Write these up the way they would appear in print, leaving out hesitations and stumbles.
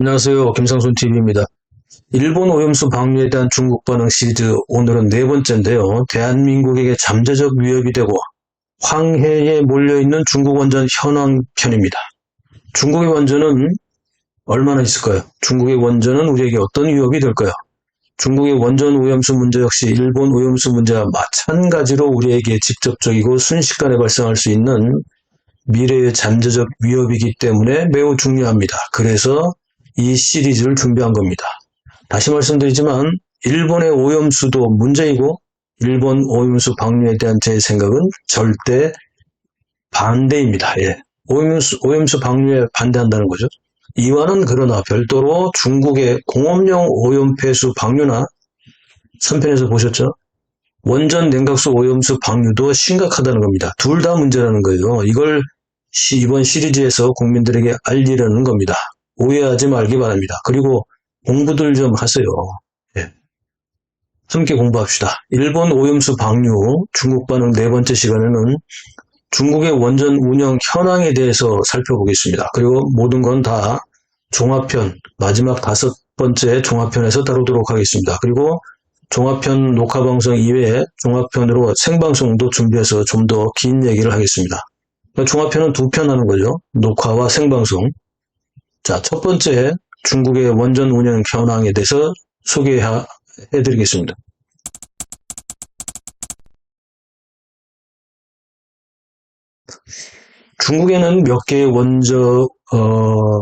안녕하세요. 김상순 TV입니다. 일본 오염수 방류에 대한 중국 반응 시리즈 오늘은 네 번째인데요. 대한민국에게 잠재적 위협이 되고 황해에 몰려있는 중국 원전 현황 편입니다. 중국의 원전은 얼마나 있을까요? 중국의 원전은 우리에게 어떤 위협이 될까요? 중국의 원전 오염수 문제 역시 일본 오염수 문제와 마찬가지로 우리에게 직접적이고 순식간에 발생할 수 있는 미래의 잠재적 위협이기 때문에 매우 중요합니다. 그래서 이 시리즈를 준비한 겁니다. 다시 말씀드리지만 일본의 오염수도 문제이고 일본 오염수 방류에 대한 제 생각은 절대 반대입니다. 예. 오염수 방류에 반대한다는 거죠. 이와는 그러나 별도로 중국의 공업용 오염폐수 방류나 3편에서 보셨죠? 원전 냉각수 오염수 방류도 심각하다는 겁니다. 둘 다 문제라는 거예요. 이걸 이번 시리즈에서 국민들에게 알리려는 겁니다. 오해하지 말기 바랍니다. 그리고 공부들 좀 하세요. 예. 함께 공부합시다. 일본 오염수 방류 중국 반응 네 번째 시간에는 중국의 원전 운영 현황에 대해서 살펴보겠습니다. 그리고 모든 건 다 종합편, 마지막 다섯 번째 종합편에서 다루도록 하겠습니다. 그리고 종합편 녹화방송 이외에 종합편으로 생방송도 준비해서 좀 더 긴 얘기를 하겠습니다. 종합편은 두 편 하는 거죠. 녹화와 생방송. 자, 첫 번째 중국의 원전 운영 현황에 대해서 소개해드리겠습니다. 중국에는 몇 개의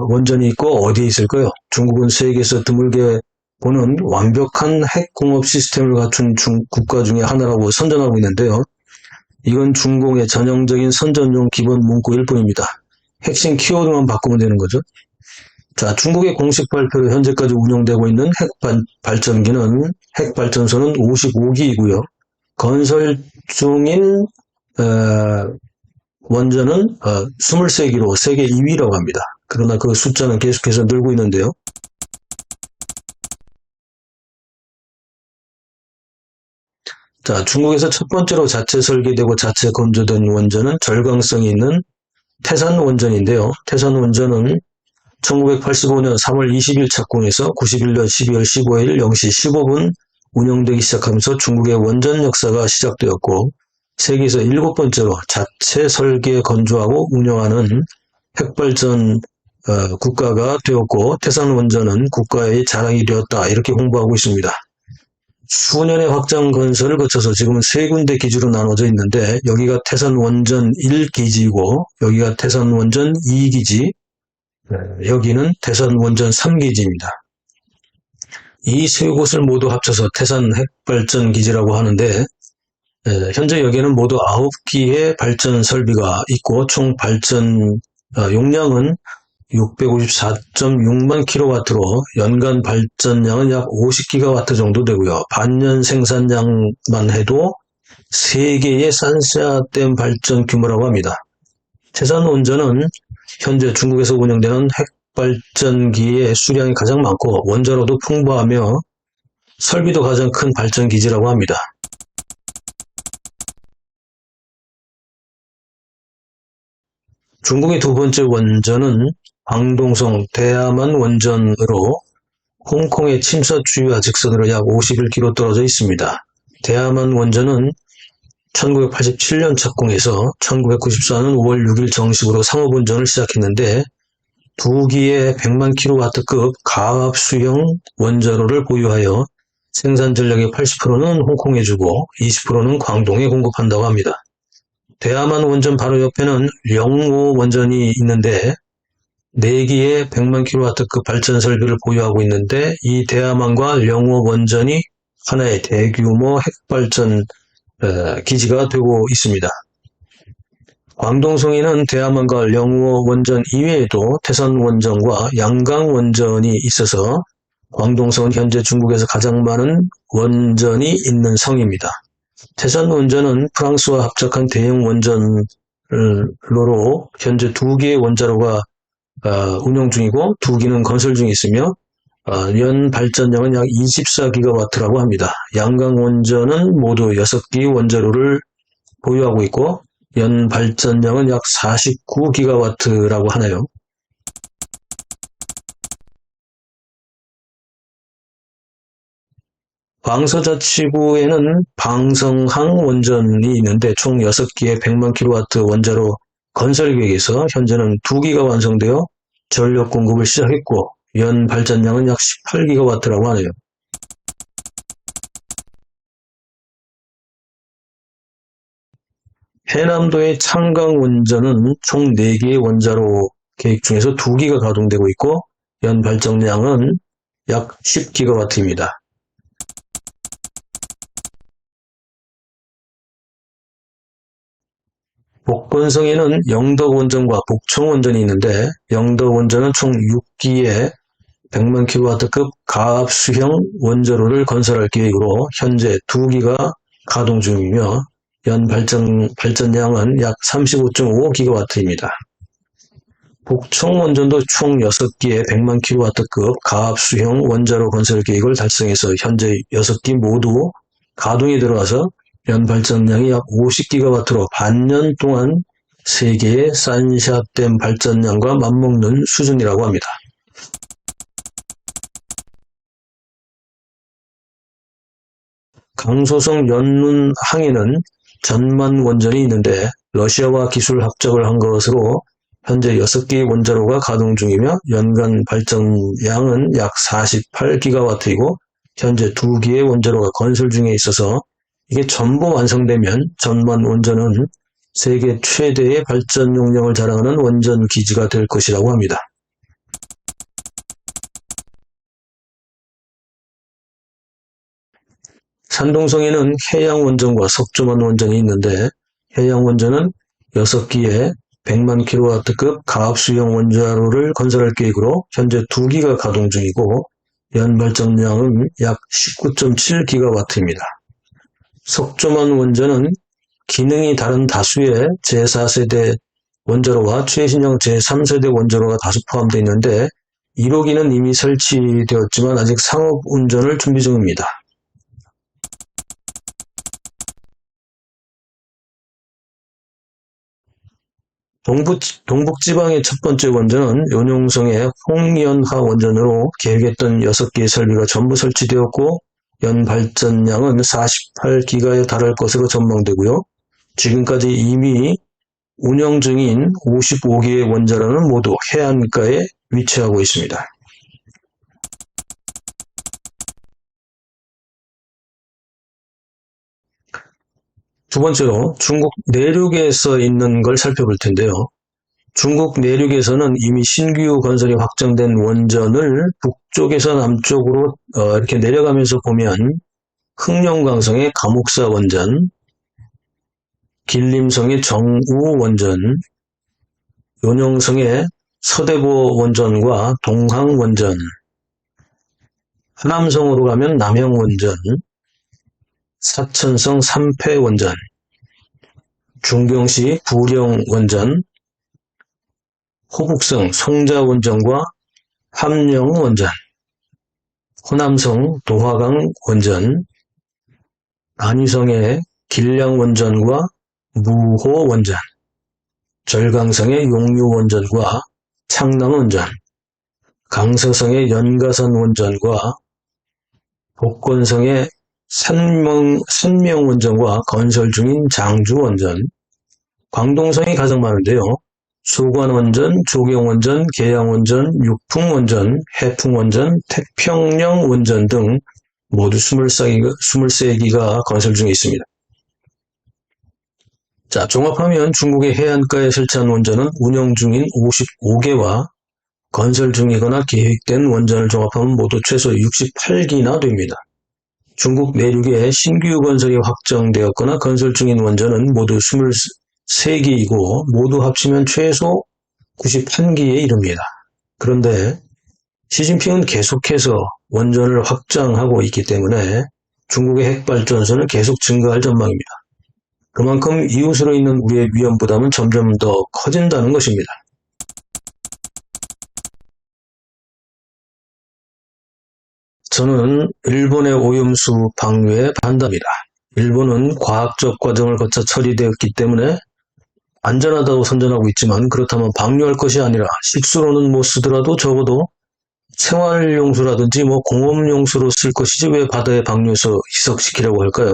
원전이 있고 어디에 있을까요? 중국은 세계에서 드물게 보는 완벽한 핵공업 시스템을 갖춘 국가 중에 하나라고 선전하고 있는데요. 이건 중공의 전형적인 선전용 기본 문구일 뿐입니다. 핵심 키워드만 바꾸면 되는 거죠. 자, 중국의 공식 발표로 현재까지 운영되고 있는 핵발전소는 55기이고요. 건설 중인 원전은 23기로 세계 2위라고 합니다. 그러나 그 숫자는 계속해서 늘고 있는데요. 자, 중국에서 첫 번째로 자체 설계되고 자체 건조된 원전은 절강성이 있는 태산 원전인데요. 태산 원전은 1985년 3월 20일 착공해서 91년 12월 15일 0시 15분 운영되기 시작하면서 중국의 원전 역사가 시작되었고 세계에서 7번째로 자체 설계, 건조하고 운영하는 핵발전 국가가 되었고 태산 원전은 국가의 자랑이 되었다 이렇게 홍보하고 있습니다. 수년의 확장 건설을 거쳐서 지금은 세 군데 기지로 나눠져 있는데 여기가 태산 원전 1기지이고 여기가 태산 원전 2기지, 여기는 태산 원전 3기지입니다. 이 세 곳을 모두 합쳐서 태산 핵발전 기지라고 하는데 현재 여기에는 모두 9기의 발전 설비가 있고 총 발전 용량은 654.6만 킬로와트로 연간 발전량은 약 50기가와트 정도 되고요. 반년 생산량만 해도 3개의 산샤댐 발전 규모라고 합니다. 태산 원전은 현재 중국에서 운영되는 핵발전기의 수량이 가장 많고 원자로도 풍부하며 설비도 가장 큰 발전기지라고 합니다. 중국의 두 번째 원전은 광동성 대야만 원전으로 홍콩의 침사주의와 직선으로 약 51km 떨어져 있습니다. 대야만 원전은 1987년 착공해서 1994년 5월 6일 정식으로 상업운전을 시작했는데 2기의 100만 킬로와트급 가압수형 원자로를 보유하여 생산 전력의 80%는 홍콩에 주고 20%는 광동에 공급한다고 합니다. 대야만 원전 바로 옆에는 령호 원전이 있는데 4기의 100만 킬로와트급 발전 설비를 보유하고 있는데 이 대야만과 령호 원전이 하나의 대규모 핵발전 기지가 되고 있습니다. 광동성에는 대야만과 령호 원전 이외에도 태산 원전과 양강 원전이 있어서 광동성은 현재 중국에서 가장 많은 원전이 있는 성입니다. 태산 원전은 프랑스와 합작한 대형 원전로로 현재 2개의 원자로가 운영 중이고 2기는 건설 중에 있으며 연 발전량은 약 24기가와트라고 합니다. 양강 원전은 모두 6기 원자로를 보유하고 있고 연 발전량은 약 49기가와트라고 하네요. 광서자치구에는 방성항 원전이 있는데 총 6기의 100만 킬로와트 원자로 건설 계획에서 현재는 2기가 완성되어 전력 공급을 시작했고 연 발전량은 약 18기가와트라고 하네요. 해남도의 창강원전은 총 4개의 원자로 계획 중에서 2기가 가동되고 있고 연 발전량은 약 10기가와트입니다. 복건성에는 영덕원전과 복청원전이 있는데 영덕원전은 총 6기의 100만 킬로와트급 가압수형 원자로를 건설할 계획으로 현재 2기가 가동 중이며 연 발전량은 약 35.5기가와트입니다. 복청원전도 총 6기의 100만 킬로와트급 가압수형 원자로 건설 계획을 달성해서 현재 6기 모두 가동에 들어와서 연 발전량이 약 50기가와트로 반년 동안 세계의 산샤댐 발전량과 맞먹는 수준이라고 합니다. 강소성 연룬항에는 전만 원전이 있는데 러시아와 기술 합작을 한 것으로 현재 6개의 원자로가 가동 중이며 연간 발전량은 약 48기가와트이고 현재 2기의 원자로가 건설 중에 있어서 이게 전부 완성되면 전만 원전은 세계 최대의 발전 용량을 자랑하는 원전 기지가 될 것이라고 합니다. 산동성에는 해양원전과 석조만 원전이 있는데 해양원전은 6기의 100만 킬로와트급 가압수형 원자로를 건설할 계획으로 현재 2기가 가동 중이고 연 발전량은 약 19.7기가와트입니다. 석조만 원전은 기능이 다른 다수의 제4세대 원자로와 최신형 제3세대 원자로가 다수 포함되어 있는데 1호기는 이미 설치되었지만 아직 상업 운전을 준비 중입니다. 동북지방의 첫 번째 원전은 연용성의 홍연화 원전으로 계획했던 6개의 설비가 전부 설치되었고 연 발전량은 48기가에 달할 것으로 전망되고요. 지금까지 이미 운영 중인 55개의 원자로는 모두 해안가에 위치하고 있습니다. 두 번째로 중국 내륙에서 있는 걸 살펴볼 텐데요. 중국 내륙에서는 이미 신규 건설이 확정된 원전을 북쪽에서 남쪽으로 이렇게 내려가면서 보면 흑룡강성의 감옥사 원전, 길림성의 정우 원전, 연용성의 서대보 원전과 동항 원전, 하남성으로 가면 남영 원전, 사천성 삼패 원전, 중경시 부령 원전, 호북성 송자 원전과 함령 원전, 호남성 도화강 원전, 안위성의 길량 원전과 무호 원전, 절강성의 용유 원전과 창남 원전, 강서성의 연가산 원전과 복건성의 산명 원전과 건설 중인 장주 원전, 광동성이 가장 많은데요. 소관원전, 조경원전, 계양원전, 육풍원전, 해풍원전, 태평령 원전 등 모두 23기가 건설 중에 있습니다. 자, 종합하면 중국의 해안가에 설치한 원전은 운영 중인 55개와 건설 중이거나 계획된 원전을 종합하면 모두 최소 68기나 됩니다. 중국 내륙에 신규 건설이 확정되었거나 건설 중인 원전은 모두 23기이고 모두 합치면 최소 91기에 이릅니다. 그런데 시진핑은 계속해서 원전을 확장하고 있기 때문에 중국의 핵발전소는 계속 증가할 전망입니다. 그만큼 이웃으로 있는 우리의 위험 부담은 점점 더 커진다는 것입니다. 저는 일본의 오염수 방류에 반대합니다. 일본은 과학적 과정을 거쳐 처리되었기 때문에 안전하다고 선전하고 있지만 그렇다면 방류할 것이 아니라 식수로는 못 쓰더라도 적어도 생활용수라든지 공업용수로 쓸 것이지 왜 바다에 방류해서 희석시키려고 할까요?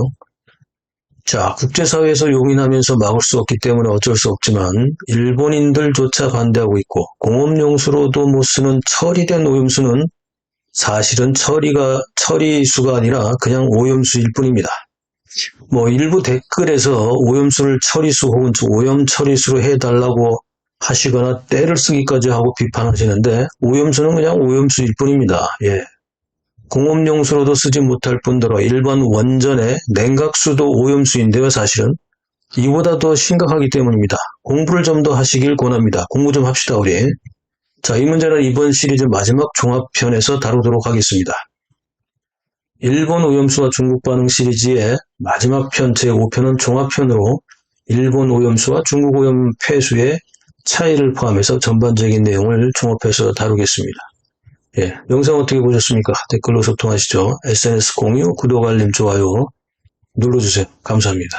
자, 국제사회에서 용인하면서 막을 수 없기 때문에 어쩔 수 없지만 일본인들조차 반대하고 있고 공업용수로도 못 쓰는 처리된 오염수는 사실은 처리수가 아니라 그냥 오염수일 뿐입니다. 일부 댓글에서 오염수를 처리수 혹은 오염 처리수로 해달라고 하시거나 떼를 쓰기까지 하고 비판하시는데 오염수는 그냥 오염수일 뿐입니다. 예. 공업용수로도 쓰지 못할 뿐더러 일반 원전의 냉각수도 오염수인데요, 사실은. 이보다 더 심각하기 때문입니다. 공부를 좀 더 하시길 권합니다. 공부 좀 합시다, 우리. 자, 이 문제는 이번 시리즈 마지막 종합편에서 다루도록 하겠습니다. 일본 오염수와 중국 반응 시리즈의 마지막 편 제5편은 종합편으로 일본 오염수와 중국 오염 폐수의 차이를 포함해서 전반적인 내용을 종합해서 다루겠습니다. 예, 영상 어떻게 보셨습니까? 댓글로 소통하시죠. SNS 공유, 구독, 알림, 좋아요 눌러주세요. 감사합니다.